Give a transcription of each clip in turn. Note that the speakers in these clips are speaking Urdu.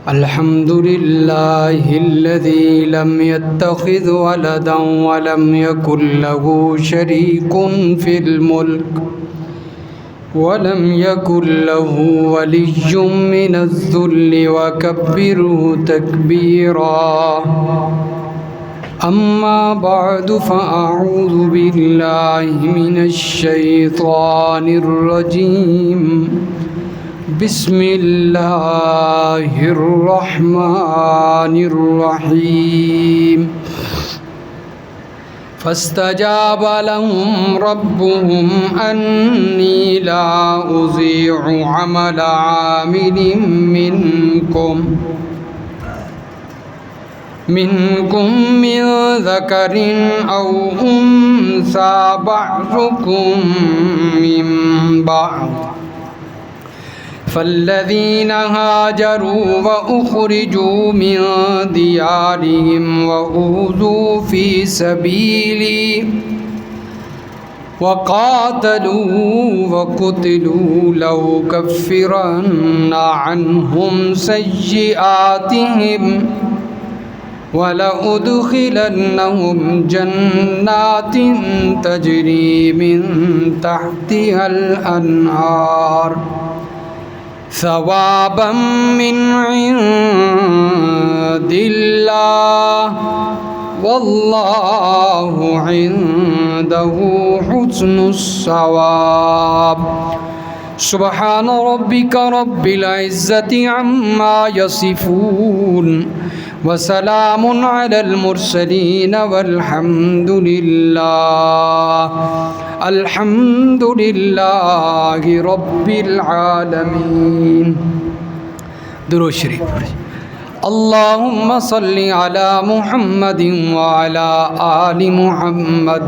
الحمد لله الذي لم يتخذ ولدا ولم يكن له شريك في الملك ولم يكن له ولي من الذل وكبره تكبيرا. أما بعد فأعوذ بالله من الشيطان الرجيم. بسم الله الرحمن الرحيم. فاستجاب لهم ربهم أني لا أضيع عمل عامل منكم من ذكر أو أنثى بعضكم من بعض، فالذين هاجروا وأخرجوا من ديارهم وأوذوا في سبيلي وقاتلوا وقتلوا لأكفرن عنهم سيئاتهم ولأدخلنهم جنات تجري من تحتها الأنهار ثوابا من عند الله والله عنده حسن الثواب. سبحان ربك رب العزة عما يصفون وسلام على المرسلين والحمد لله رب العالمين. درود شریف. اللهم صل على محمد وعلى آل محمد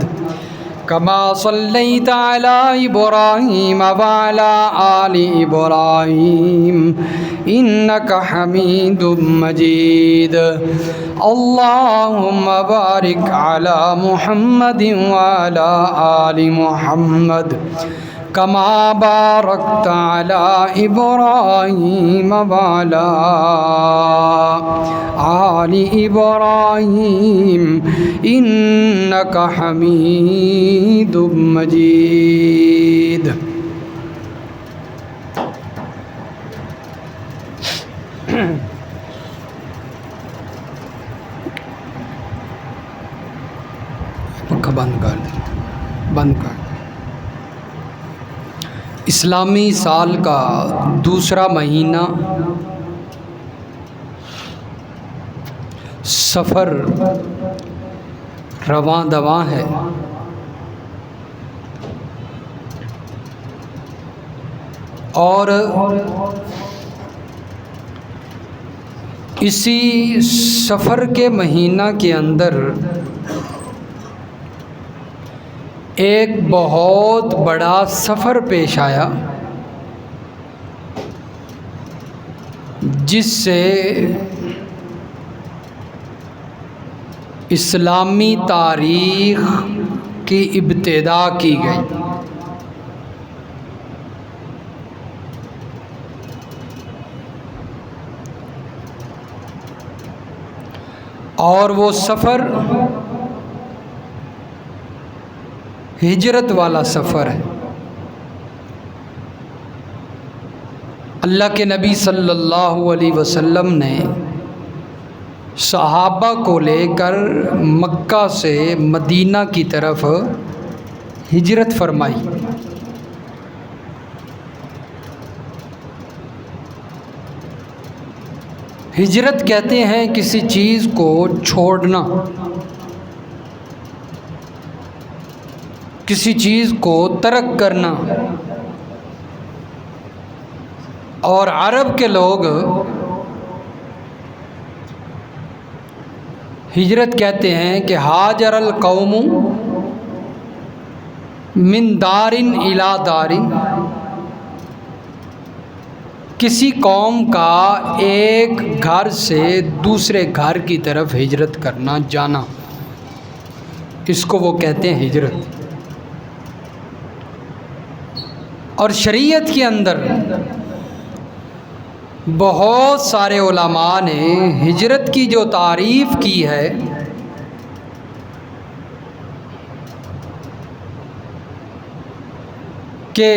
كما صليت على إبراهيم وعلى آل إبراهيم إنك حميد مجيد. اللهم بارك على محمد وعلى آل محمد كما باركت على إبراهيم وعلى آل إبراهيم إنك حميد مجيد. بند کر. اسلامی سال کا دوسرا مہینہ سفر رواں دواں ہے. اور اسی سفر کے مہینہ کے اندر ایک بہت بڑا سفر پیش آیا جس سے اسلامی تاریخ کی ابتدا کی گئی. اور وہ سفر ہجرت والا سفر ہے. اللہ کے نبی صلی اللہ علیہ وسلم نے صحابہ کو لے کر مکہ سے مدینہ کی طرف ہجرت فرمائی. ہجرت کہتے ہیں کسی چیز کو چھوڑنا، کسی چیز کو ترک کرنا. اور عرب کے لوگ ہجرت کہتے ہیں کہ ہاجر القوم من دار الی دار، کسی قوم کا ایک گھر سے دوسرے گھر کی طرف ہجرت کرنا، جانا، اس کو وہ کہتے ہیں ہجرت. اور شریعت کے اندر بہت سارے علماء نے ہجرت کی جو تعریف کی ہے کہ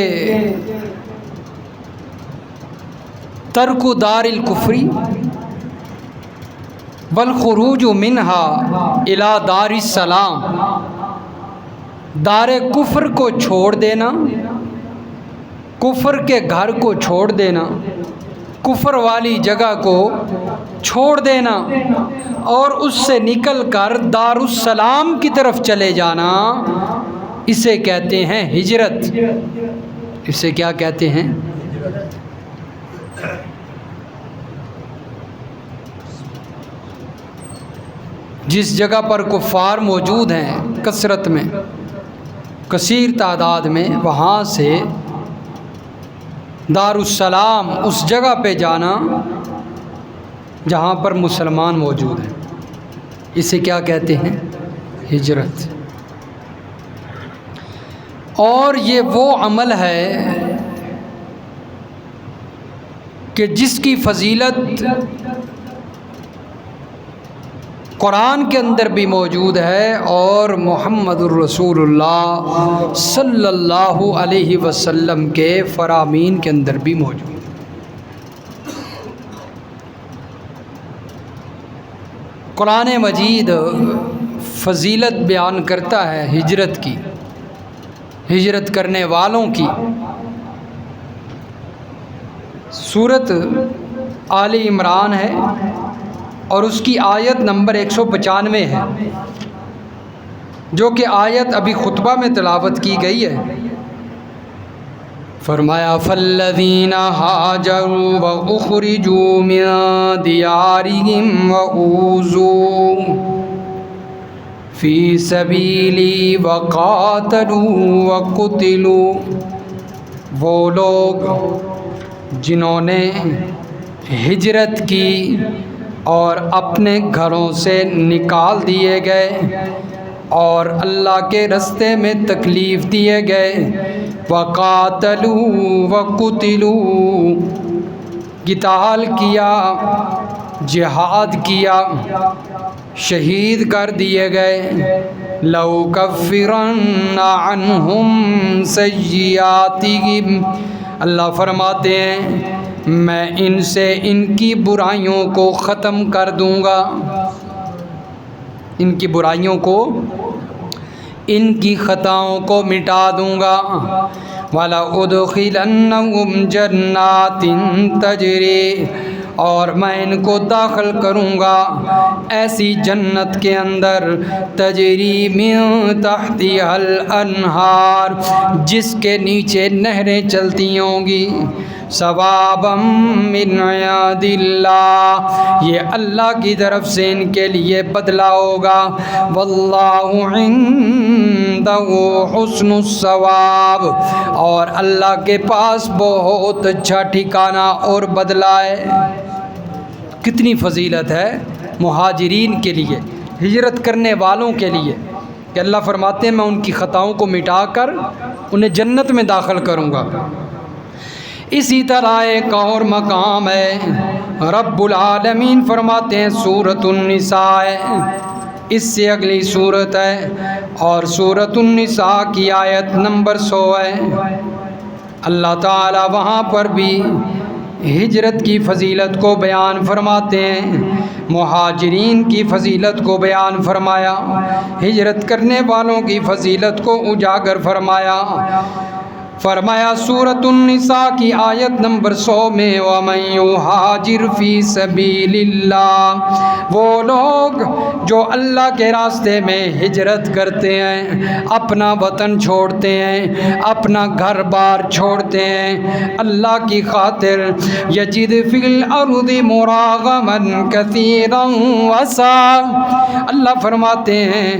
ترک دار الکفری والخروج منہا الی دار السلام، دار کفر کو چھوڑ دینا، کفر کے گھر کو چھوڑ دینا، کفر والی جگہ کو چھوڑ دینا اور اس سے نکل کر دار السلام کی طرف چلے جانا، اسے کہتے ہیں ہجرت۔ اسے کیا کہتے ہیں؟ جس جگہ پر کفار موجود ہیں کثرت میں، کثیر تعداد میں، وہاں سے دار السلام اس جگہ پہ جانا جہاں پر مسلمان موجود ہیں، اسے کیا کہتے ہیں؟ ہجرت۔ اور یہ وہ عمل ہے کہ جس کی فضیلت قرآن کے اندر بھی موجود ہے اور محمد الرسول اللہ صلی اللہ علیہ وسلم کے فرامین کے اندر بھی موجود ہے۔ قرآن مجید فضیلت بیان کرتا ہے ہجرت کی، ہجرت کرنے والوں کی۔ سورۃ آل عمران ہے اور اس کی آیت نمبر 195 ہے، جو کہ آیت ابھی خطبہ میں تلاوت کی گئی ہے۔ فرمایا فالذین ہاجروا واخرجوا من دیارہم واوذوا فی سبیلی وقاتلوا وقتلوا، وہ لوگ جنہوں نے ہجرت کی اور اپنے گھروں سے نکال دیے گئے اور اللہ کے راستے میں تکلیف دیے گئے، وقاتلوا وقتلوا، قتال کیا، جہاد کیا، شہید کر دیے گئے، لَأُكَفِّرَنَّ عَنْهُمْ سَيِّئَاتِهِمْ، اللہ فرماتے ہیں میں ان سے ان کی برائیوں کو ختم کر دوں گا، ان کی برائیوں کو، ان کی خطاؤں کو مٹا دوں گا۔ وَلَأُدْخِلَنَّهُمْ جَنَّاتٍ تَجْرِي، اور میں ان کو داخل کروں گا ایسی جنت کے اندر، تجری من تحتها الانہار، جس کے نیچے نہریں چلتی ہوں گی، ثوابا من عند اللہ، یہ اللہ کی طرف سے ان کے لیے بدلہ ہوگا، واللہ عندہ حسن الثواب، اور اللہ کے پاس بہت اچھا ٹھکانہ اور بدلہ ہے۔ کتنی فضیلت ہے مہاجرین کے لیے، ہجرت کرنے والوں کے لیے، کہ اللہ فرماتے ہیں میں ان کی خطاؤں کو مٹا کر انہیں جنت میں داخل کروں گا۔ اسی طرح ایک اور مقام ہے، رب العالمین فرماتے ہیں سورۃ النساء ہے، اس سے اگلی سورت ہے اور سورۃ النساء کی آیت نمبر 100 ہے۔ اللہ تعالی وہاں پر بھی ہجرت کی فضیلت کو بیان فرماتے ہیں، مہاجرین کی فضیلت کو بیان فرمایا، ہجرت کرنے والوں کی فضیلت کو اجاگر فرمایا۔ فرمایا سورۃ النساء کی آیت نمبر 100 میں، وَمَن يُهَاجِرْ فِي سَبِيلِ اللَّهِ، وہ لوگ جو اللہ کے راستے میں ہجرت کرتے ہیں، اپنا وطن چھوڑتے ہیں، اپنا گھر بار چھوڑتے ہیں اللہ کی خاطر، یجد فی الارض مراغما کثیرا وسعا، اللہ فرماتے ہیں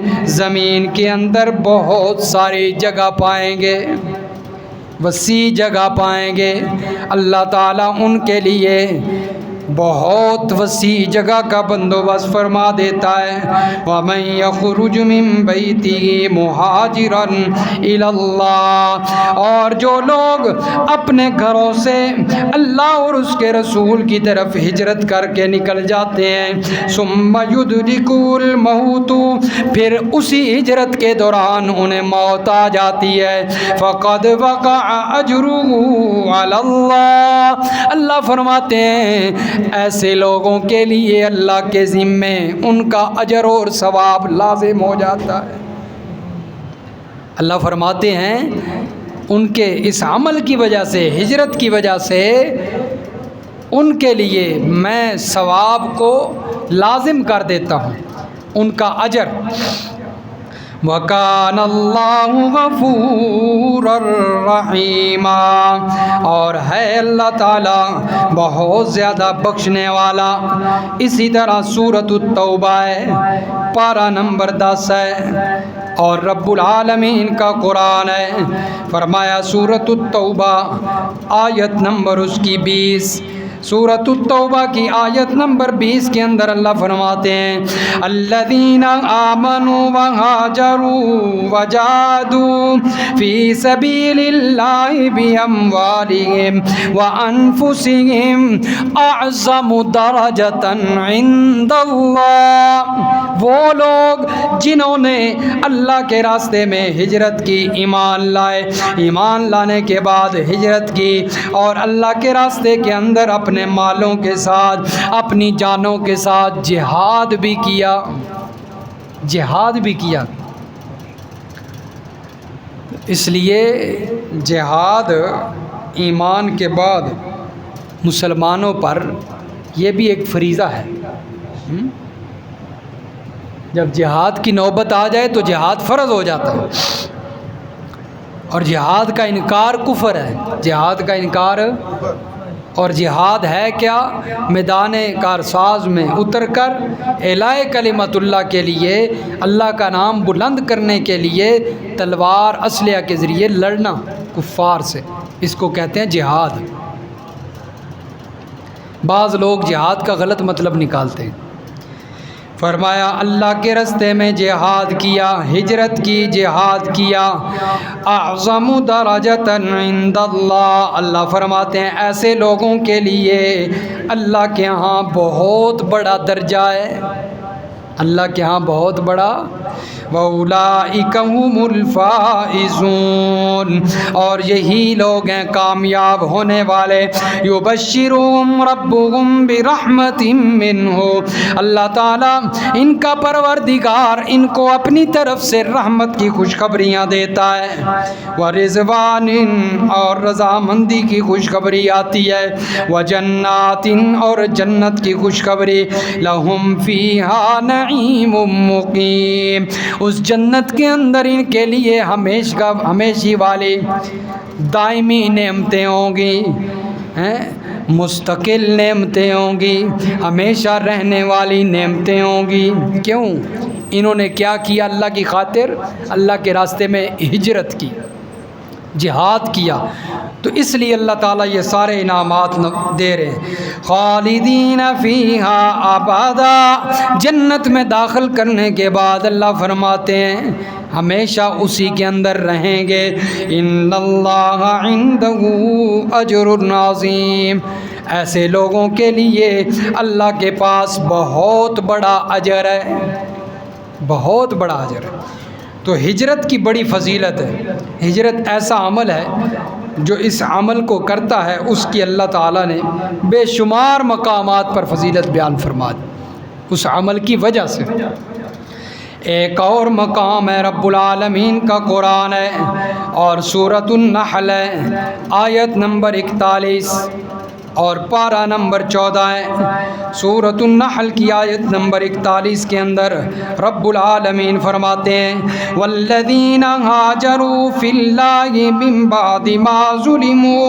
زمین کے اندر بہت ساری جگہ پائیں گے، وسیع جگہ پائیں گے۔ اللہ تعالیٰ ان کے لیے بہت وسیع جگہ کا بندوبست فرما دیتا ہے۔ وَمَن يَخْرُجْ مِن بَيْتِهِ مُهَاجِرًا إِلَى اللَّهِ، اور جو لوگ اپنے گھروں سے اللہ اور اس کے رسول کی طرف ہجرت کر کے نکل جاتے ہیں، ثُمَّ يُدْرِكُهُ الْمَوْتُ، پھر اسی ہجرت کے دوران انہیں موت آ جاتی ہے، فَقَدْ وَقَعَ أَجْرُهُ عَلَى اللَّهِ، اللہ فرماتے ہیں ایسے لوگوں کے لیے اللہ کے ذمے ان کا اجر اور ثواب لازم ہو جاتا ہے۔ اللہ فرماتے ہیں ان کے اس عمل کی وجہ سے، ہجرت کی وجہ سے ان کے لیے میں ثواب کو لازم کر دیتا ہوں، ان کا اجر۔ وَكَانَ اللَّهُ غَفُورًا رَحِيمًا، اور ہے اللہ تعالیٰ بہت زیادہ بخشنے والا۔ اسی طرح سورۃ التوبہ ہے، پارہ نمبر 10 ہے، اور رب العالمین کا قرآن ہے۔ فرمایا سورۃ التوبہ آیت نمبر اس کی 20، سورۃ التوبہ کی آیت نمبر 20 کے اندر اللہ فرماتے ہیں الذین آمنوا وہاجروا وجاہدوا فی سبیل اللہ باموالہم وانفسہم اعظم درجۃ عند اللہ، وہ لوگ جنہوں نے اللہ کے راستے میں ہجرت کی، ایمان لائے، ایمان لانے کے بعد ہجرت کی اور اللہ کے راستے کے اندر اپنے مالوں کے ساتھ، اپنی جانوں کے ساتھ جہاد بھی کیا، جہاد بھی کیا۔ اس لیے جہاد ایمان کے بعد مسلمانوں پر یہ بھی ایک فریضہ ہے۔ جب جہاد کی نوبت آ جائے تو جہاد فرض ہو جاتا ہے، اور جہاد کا انکار کفر ہے، جہاد کا انکار، اور جہاد ہے کیا؟ میدان کارساز میں اتر کر اعلاء کلمت اللہ کے لیے، اللہ کا نام بلند کرنے کے لیے تلوار اسلحہ کے ذریعے لڑنا کفار سے، اس کو کہتے ہیں جہاد۔ بعض لوگ جہاد کا غلط مطلب نکالتے ہیں۔ فرمایا اللہ کے راستے میں جہاد کیا، ہجرت کی، جہاد کیا، اعظم درجۃ عند اللہ، اللہ فرماتے ہیں ایسے لوگوں کے لیے اللہ کے ہاں بہت بڑا درجہ ہے، اللہ کے ہاں بہت بڑا۔ وَأُولَئِكَ هُمُ الْفَائِزُونَ، اور یہی لوگ ہیں کامیاب ہونے والے۔ يُبَشِّرُهُمْ رَبُّهُمْ بِرَحْمَةٍ مِّنْهُ، اللہ تعالیٰ ان کا پروردگار ان کو اپنی طرف سے رحمت کی خوشخبریاں دیتا ہے، وَرِضْوَانٍ، اور رضامندی کی خوشخبری آتی ہے، وَجَنَّاتٍ، اور جنت کی خوشخبری، لَهُمْ فِيهَا نَعِيمٌ مُقِيمٌ، اس جنت کے اندر ان کے لیے ہمیشی والی دائمی نعمتیں ہوں گی، مستقل نعمتیں ہوں گی، ہمیشہ رہنے والی نعمتیں ہوں گی۔ کیوں؟ انہوں نے کیا کیا؟ اللہ کی خاطر اللہ کے راستے میں ہجرت کی، جہاد کیا، تو اس لیے اللہ تعالیٰ یہ سارے انعامات دے رہے ہیں۔ خالدین فیہا ابدا، جنت میں داخل کرنے کے بعد اللہ فرماتے ہیں ہمیشہ اسی کے اندر رہیں گے۔ ان اللہ عندہ اجر عظیم، ایسے لوگوں کے لیے اللہ کے پاس بہت بڑا اجر ہے، بہت بڑا اجر ہے۔ تو ہجرت کی بڑی فضیلت ہے، ہجرت ایسا عمل ہے جو اس عمل کو کرتا ہے اس کی اللہ تعالیٰ نے بے شمار مقامات پر فضیلت بیان فرما دی اس عمل کی وجہ سے۔ ایک اور مقام ہے رب العالمین کا قرآن ہے، اور سورۃ النحل ہے، آیت نمبر 41 اور پارہ نمبر 14 ہے۔ سورۃ النحل کی آیت نمبر 41 کے اندر رب العالمین فرماتے ہیں والذین ہاجروا فی اللہ من بعد ما ظلموا،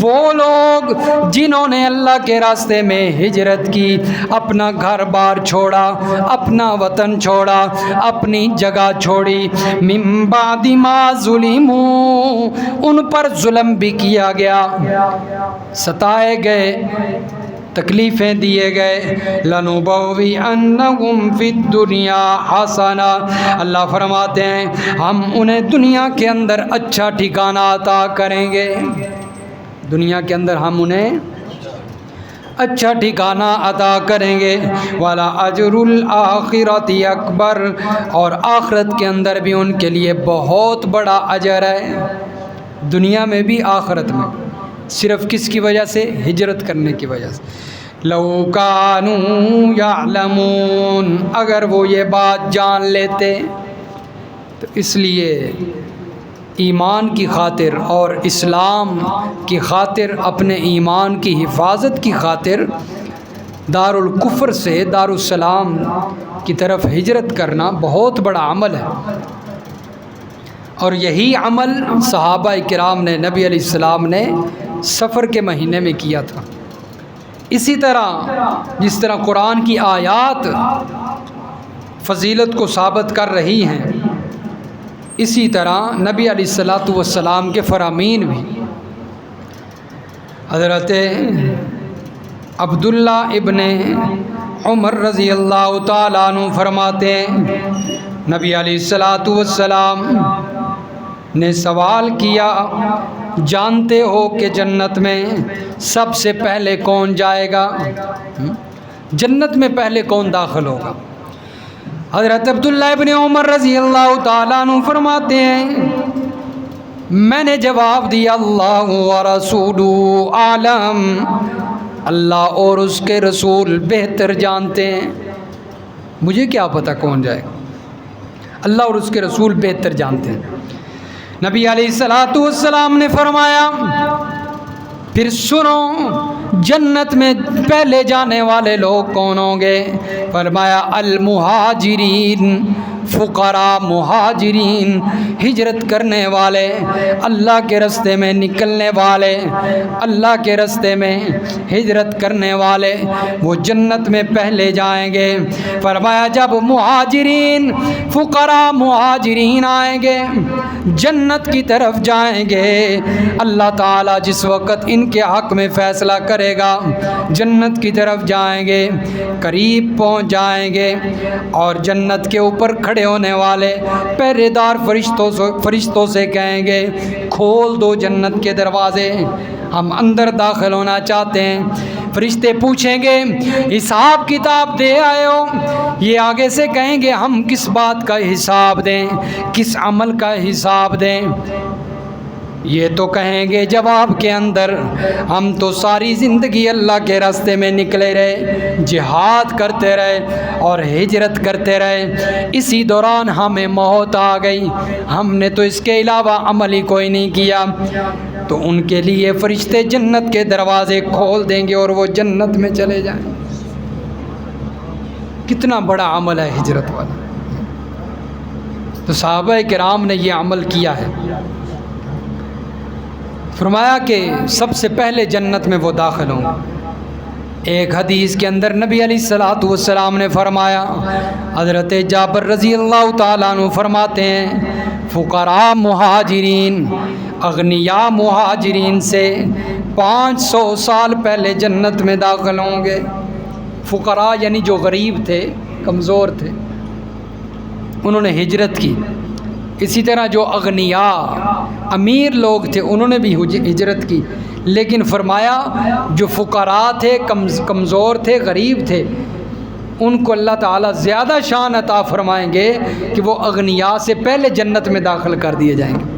وہ لوگ جنہوں نے اللہ کے راستے میں ہجرت کی، اپنا گھر بار چھوڑا، اپنا وطن چھوڑا، اپنی جگہ چھوڑی، من بعد ما ظلموا، ان پر ظلم بھی کیا گیا، ستائے گئے، تکلیفیں دیے گئے، لَنُبَوِّئَنَّهُمْ فِي الدُّنْيَا حَسَنَةً، اللہ فرماتے ہیں ہم انہیں دنیا کے اندر اچھا ٹھکانہ عطا کریں گے، دنیا کے اندر ہم انہیں اچھا ٹھکانہ عطا کریں گے، وَلَأَجْرُ الْآخِرَةِ أَكْبَرُ، اور آخرت کے اندر بھی ان کے لیے بہت بڑا اجر ہے، دنیا میں بھی آخرت میں، صرف کس کی وجہ سے؟ ہجرت کرنے کی وجہ سے۔ لَوْ كَانُوا يَعْلَمُونَ، اگر وہ یہ بات جان لیتے، تو اس لیے ایمان کی خاطر اور اسلام کی خاطر، اپنے ایمان کی حفاظت کی خاطر دارالکفر سے دارالسلام کی طرف ہجرت کرنا بہت بڑا عمل ہے، اور یہی عمل صحابہ کرام نے، نبی علیہ السلام نے سفر کے مہینے میں کیا تھا۔ اسی طرح جس طرح قرآن کی آیات فضیلت کو ثابت کر رہی ہیں، اسی طرح نبی علیہ السلام کے فرامین بھی۔ حضرت عبداللہ ابن عمر رضی اللہ تعالیٰ عنہ فرماتے ہیں نبی علیہ السلام نے سوال کیا، جانتے ہو کہ جنت میں سب سے پہلے کون جائے گا؟ جنت میں پہلے کون داخل ہوگا؟ حضرت عبداللہ ابن عمر رضی اللہ تعالیٰ عنہ فرماتے ہیں میں نے جواب دیا، اللہ ورسولہ عالم، اللہ اور اس کے رسول بہتر جانتے ہیں، مجھے کیا پتہ کون جائے گا، اللہ اور اس کے رسول بہتر جانتے ہیں۔ نبی علیہ السلام نے فرمایا پھر سنو جنت میں پہلے جانے والے لوگ کون ہوں گے؟ فرمایا المہاجرین، فقراء، مہاجرین، ہجرت کرنے والے، اللہ کے راستے میں نکلنے والے، اللہ کے راستے میں ہجرت کرنے والے، وہ جنت میں پہلے جائیں گے۔ فرمایا جب مہاجرین، فقراء مہاجرین آئیں گے، جنت کی طرف جائیں گے، اللہ تعالیٰ جس وقت ان کے حق میں فیصلہ کرے گا، جنت کی طرف جائیں گے، قریب پہنچ جائیں گے، اور جنت کے اوپر کھڑے ہونے والے پہرے دار فرشتوں سے کہیں گے کھول دو جنت کے دروازے، ہم اندر داخل ہونا چاہتے ہیں۔ فرشتے پوچھیں گے حساب کتاب دے آئے ہو؟ یہ آگے سے کہیں گے ہم کس بات کا حساب دیں، کس عمل کا حساب دیں؟ یہ تو کہیں گے جواب کے اندر ہم تو ساری زندگی اللہ کے راستے میں نکلے رہے، جہاد کرتے رہے اور ہجرت کرتے رہے، اسی دوران ہمیں موت آ گئی، ہم نے تو اس کے علاوہ عمل ہی کوئی نہیں کیا۔ تو ان کے لیے فرشتے جنت کے دروازے کھول دیں گے اور وہ جنت میں چلے جائیں۔ کتنا بڑا عمل ہے ہجرت والا۔ تو صحابہ کرام نے یہ عمل کیا ہے۔ فرمایا کہ سب سے پہلے جنت میں وہ داخل ہوں گے۔ ایک حدیث کے اندر نبی علیہ السلام نے فرمایا، حضرت جابر رضی اللہ تعالیٰ عنہ فرماتے ہیں فقراء مہاجرین، اغنیاء مہاجرین سے 500 سال پہلے جنت میں داخل ہوں گے۔ فقراء یعنی جو غریب تھے، کمزور تھے، انہوں نے ہجرت کی۔ اسی طرح جو اغنیاء، امیر لوگ تھے، انہوں نے بھی ہجرت کی، لیکن فرمایا جو فقراء تھے، کمزور تھے، غریب تھے، ان کو اللہ تعالیٰ زیادہ شان عطا فرمائیں گے کہ وہ اغنیاء سے پہلے جنت میں داخل کر دیے جائیں گے۔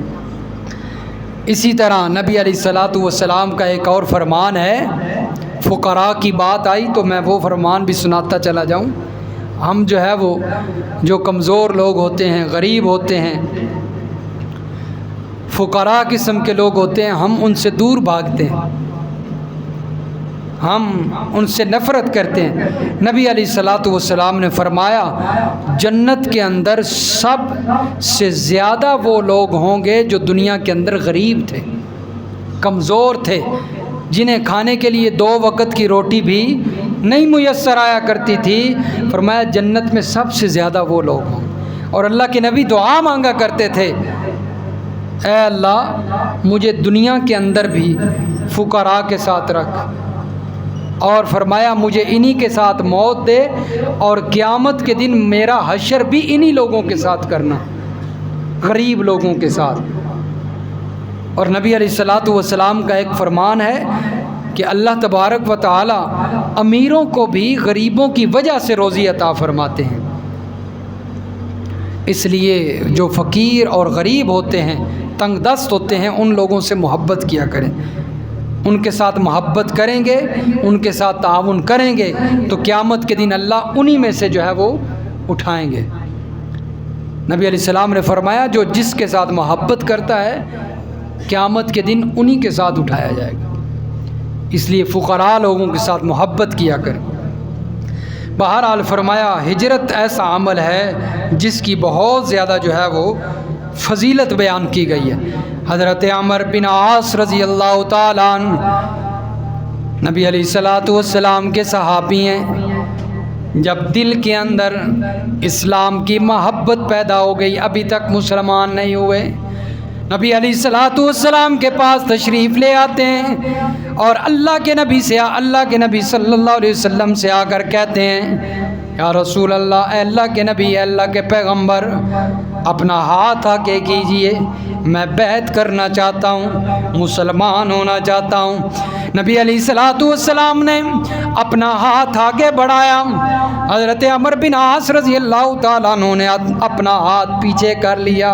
اسی طرح نبی علیہ السلام کا ایک اور فرمان ہے، فقراء کی بات آئی تو میں وہ فرمان بھی سناتا چلا جاؤں۔ ہم جو ہے وہ جو کمزور لوگ ہوتے ہیں، غریب ہوتے ہیں، فقراء قسم کے لوگ ہوتے ہیں، ہم ان سے دور بھاگتے ہیں، ہم ان سے نفرت کرتے ہیں۔ نبی علیہ السلام نے فرمایا جنت کے اندر سب سے زیادہ وہ لوگ ہوں گے جو دنیا کے اندر غریب تھے، کمزور تھے، جنہیں کھانے کے لیے 2 وقت کی روٹی بھی نہیں میسر آیا کرتی تھی۔ فرمایا جنت میں سب سے زیادہ وہ لوگ ہوں۔ اور اللہ کے نبی دعا مانگا کرتے تھے، اے اللہ مجھے دنیا کے اندر بھی فقراء کے ساتھ رکھ، اور فرمایا مجھے انہی کے ساتھ موت دے اور قیامت کے دن میرا حشر بھی انہی لوگوں کے ساتھ کرنا، غریب لوگوں کے ساتھ۔ اور نبی علیہ الصلاۃ والسلام کا ایک فرمان ہے کہ اللہ تبارک و تعالی امیروں کو بھی غریبوں کی وجہ سے روزی عطا فرماتے ہیں، اس لیے جو فقیر اور غریب ہوتے ہیں، تنگ دست ہوتے ہیں، ان لوگوں سے محبت کیا کریں، ان کے ساتھ محبت کریں گے، ان کے ساتھ تعاون کریں گے تو قیامت کے دن اللہ انہی میں سے جو ہے وہ اٹھائیں گے۔ نبی علیہ السلام نے فرمایا جو جس کے ساتھ محبت کرتا ہے قیامت کے دن انہی کے ساتھ اٹھایا جائے گا، اس لیے فقراء لوگوں کے ساتھ محبت کیا کریں۔ بہرحال فرمایا ہجرت ایسا عمل ہے جس کی بہت زیادہ جو ہے وہ فضیلت بیان کی گئی ہے۔ حضرت عمر بن عاص رضی اللہ تعالیٰ عنہ نبی علیہ الصلاۃ والسلام کے صحابی ہیں، جب دل کے اندر اسلام کی محبت پیدا ہو گئی، ابھی تک مسلمان نہیں ہوئے، نبی علیہ الصلاۃ والسلام کے پاس تشریف لے آتے ہیں اور اللہ کے نبی صلی اللہ علیہ وسلم سے آ کر کہتے ہیں یا رسول اللہ، اے اللہ کے نبی، اے اللہ کے پیغمبر، اپنا ہاتھ آگے کیجئے، میں بیعت کرنا چاہتا ہوں، مسلمان ہونا چاہتا ہوں۔ نبی علیہ الصلاۃ والسلام نے اپنا ہاتھ آگے بڑھایا، حضرت عمر بن عاص رضی اللہ تعالیٰ عنہ نے اپنا ہاتھ پیچھے کر لیا۔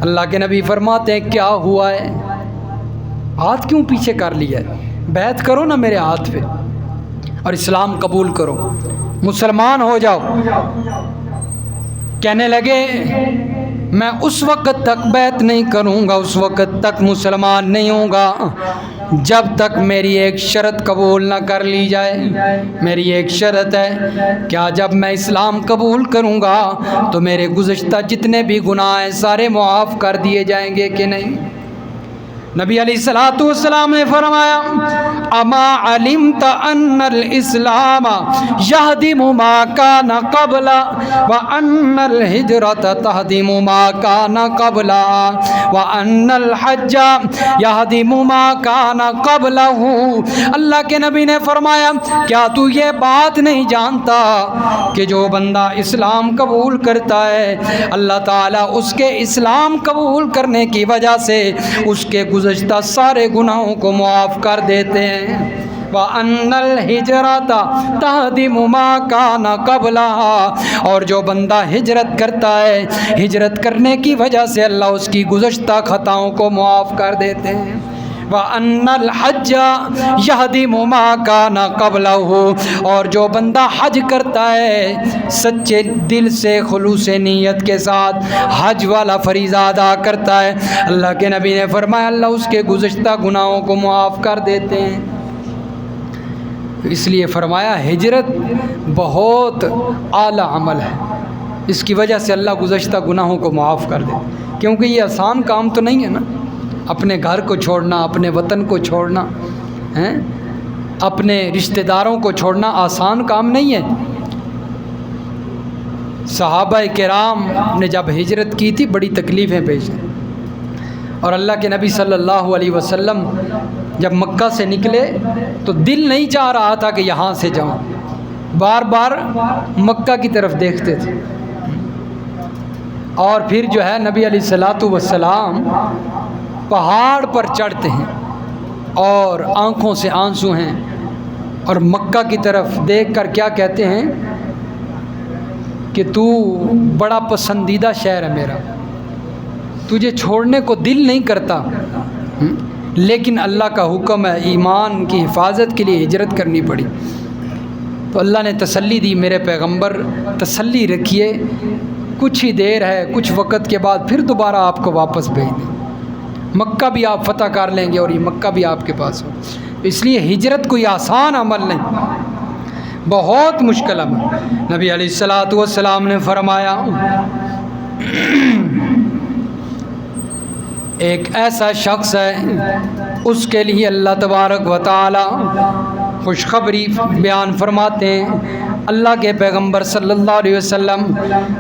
اللہ کے نبی فرماتے ہیں کیا ہوا ہے، ہاتھ کیوں پیچھے کر لیا ہے؟ بیعت کرو نا میرے ہاتھ پہ اور اسلام قبول کرو، مسلمان ہو جاؤ۔ کہنے لگے میں اس وقت تک بیعت نہیں کروں گا، اس وقت تک مسلمان نہیں ہوں گا جب تک میری ایک شرط قبول نہ کر لی جائے۔ میری ایک شرط ہے، کیا جب میں اسلام قبول کروں گا تو میرے گزشتہ جتنے بھی گناہ ہیں سارے معاف کر دیے جائیں گے کہ نہیں؟ نبی علیہ الصلاۃ والسلام نے فرمایا اما علمت ان الاسلام یہدم ما کان قبل وان الہجرۃ تہدم ما کان قبل وان الحج یہدم ما کان قبلہ۔ اللہ کے نبی نے فرمایا کیا تو یہ بات نہیں جانتا کہ جو بندہ اسلام قبول کرتا ہے اللہ تعالیٰ اس کے اسلام قبول کرنے کی وجہ سے اس کے گزشتہ سارے گناہوں کو معاف کر دیتے ہیں۔ وَأَنَّ الْهِجْرَةَ تَهْدِمُ مَا كَانَ قَبْلَهَا، اور جو بندہ ہجرت کرتا ہے ہجرت کرنے کی وجہ سے اللہ اس کی گزشتہ خطاؤں کو معاف کر دیتے ہیں۔ وَأَنَّ الْحَجَّ يَهْدِمُ مَا كَانَ قَبْلَهُ، اور جو بندہ حج کرتا ہے سچے دل سے خلوص نیت کے ساتھ حج والا فریضہ ادا کرتا ہے، اللہ کے نبی نے فرمایا اللہ اس کے گزشتہ گناہوں کو معاف کر دیتے ہیں۔ اس لیے فرمایا ہجرت بہت اعلیٰ عمل ہے، اس کی وجہ سے اللہ گزشتہ گناہوں کو معاف کر دے، کیونکہ یہ آسان کام تو نہیں ہے نا، اپنے گھر کو چھوڑنا، اپنے وطن کو چھوڑنا، اپنے رشتہ داروں کو چھوڑنا آسان کام نہیں ہے۔ صحابہ کرام نے جب ہجرت کی تھی بڑی تکلیفیں پیش ہیں، اور اللہ کے نبی صلی اللہ علیہ وسلم جب مکہ سے نکلے تو دل نہیں چاہ رہا تھا کہ یہاں سے جاؤں، بار بار مکہ کی طرف دیکھتے تھے۔ اور پھر جو ہے نبی علیہ الصلاۃ والسلام پہاڑ پر چڑھتے ہیں اور آنکھوں سے آنسو ہیں، اور مکہ کی طرف دیکھ کر کیا کہتے ہیں کہ تو بڑا پسندیدہ شہر ہے میرا، تجھے چھوڑنے کو دل نہیں کرتا، لیکن اللہ کا حکم ہے، ایمان کی حفاظت کے لیے ہجرت کرنی پڑی۔ تو اللہ نے تسلی دی میرے پیغمبر تسلی رکھیے، کچھ ہی دیر ہے، کچھ وقت کے بعد پھر دوبارہ آپ کو واپس بھیج دیں، مکہ بھی آپ فتح کر لیں گے اور یہ مکہ بھی آپ کے پاس ہو۔ اس لیے ہجرت کوئی آسان عمل نہیں، بہت مشکل عمل۔ نبی علیہ الصلاۃ والسلام نے فرمایا ایک ایسا شخص ہے اس کے لیے اللہ تبارک و تعالی خوشخبری بیان فرماتے ہیں۔ اللہ کے پیغمبر صلی اللہ علیہ وسلم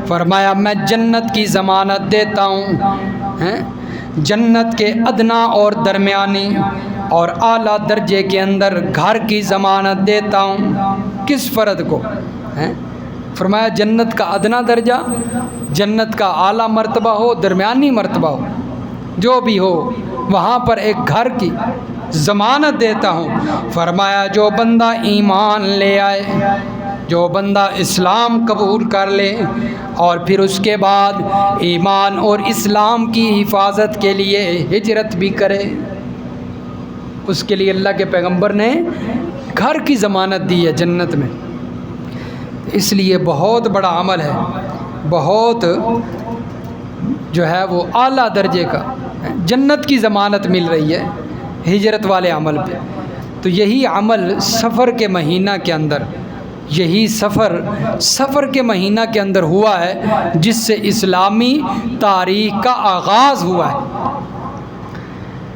فرمایا میں جنت کی ضمانت دیتا ہوں، جنت کے ادنا اور درمیانی اور اعلیٰ درجے کے اندر گھر کی ضمانت دیتا ہوں۔ کس فرد کو ہیں؟ فرمایا جنت کا ادنا درجہ، جنت کا اعلیٰ مرتبہ ہو، درمیانی مرتبہ ہو، جو بھی ہو، وہاں پر ایک گھر کی ضمانت دیتا ہوں۔ فرمایا جو بندہ ایمان لے آئے، جو بندہ اسلام قبول کر لے اور پھر اس کے بعد ایمان اور اسلام کی حفاظت کے لیے ہجرت بھی کرے، اس کے لیے اللہ کے پیغمبر نے گھر کی ضمانت دی ہے جنت میں۔ اس لیے بہت بڑا عمل ہے، بہت جو ہے وہ اعلیٰ درجے کا جنت کی ضمانت مل رہی ہے ہجرت والے عمل پہ۔ تو یہی عمل سفر کے مہینہ کے اندر، یہی سفر کے مہینہ کے اندر ہوا ہے جس سے اسلامی تاریخ کا آغاز ہوا ہے۔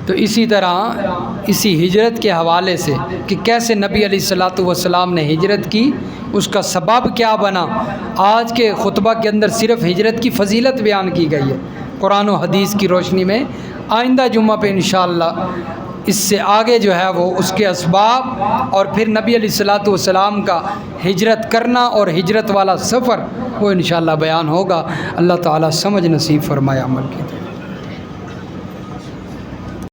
تو اسی طرح اسی ہجرت کے حوالے سے کہ کیسے نبی علیہ الصلوۃ والسلام نے ہجرت کی، اس کا سبب کیا بنا، آج کے خطبہ کے اندر صرف ہجرت کی فضیلت بیان کی گئی ہے قرآن و حدیث کی روشنی میں۔ آئندہ جمعہ پہ انشاءاللہ اس سے آگے جو ہے وہ اس کے اسباب اور پھر نبی علیہ الصلوۃ والسلام کا ہجرت کرنا اور ہجرت والا سفر وہ انشاءاللہ بیان ہوگا۔ اللہ تعالیٰ سمجھ نصیب فرمائے عمل کی۔